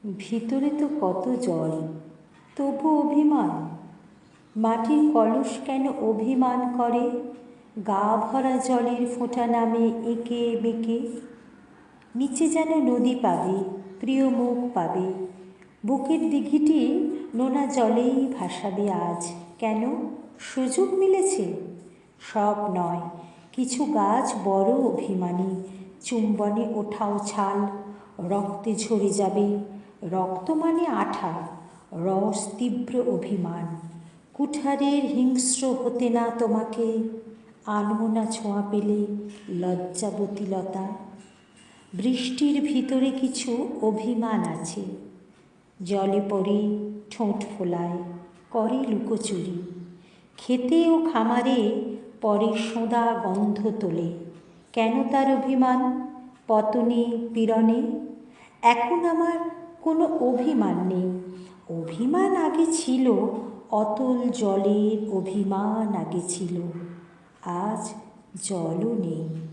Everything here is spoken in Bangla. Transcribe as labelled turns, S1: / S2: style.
S1: ভিতরে তো কত জল, তবু অভিমান। মাটির কলস কেন অভিমান করে? গা ভরা জলের ফোঁটা নামে এঁকে বেঁকে। নিচে যেন নদী পাবে, প্রিয় মুখ পাবে। বুকের দিঘিটি নোনা জলেই ভাসাবে আজ। কেন? সুযোগ মিলেছে? সব নয়, কিছু গাছ বড় অভিমানী। চুম্বনে ওঠাও ছাল, রক্তে ঝরে যাবে। রক্ত মানে আঠা, রস তীব্র অভিমান। কুঠারের হিংস্র হতে না তোমাকে, আনব না ছোঁয়া পেলে লজ্জাবতী লতা। বৃষ্টির ভিতরে কিছু অভিমান আছে, জলে পড়ে ঠোঁট ফোলায়, করে লুকোচুরি। খেতে ও খামারে পরে সোঁদা গন্ধ তোলে। কেন তার অভিমান? পতনে পীড়নে। এখন আমার কোনো অভিমান নেই। অভিমান আগে ছিল, অতল জলের অভিমান আগে ছিল। আজ জলও নেই।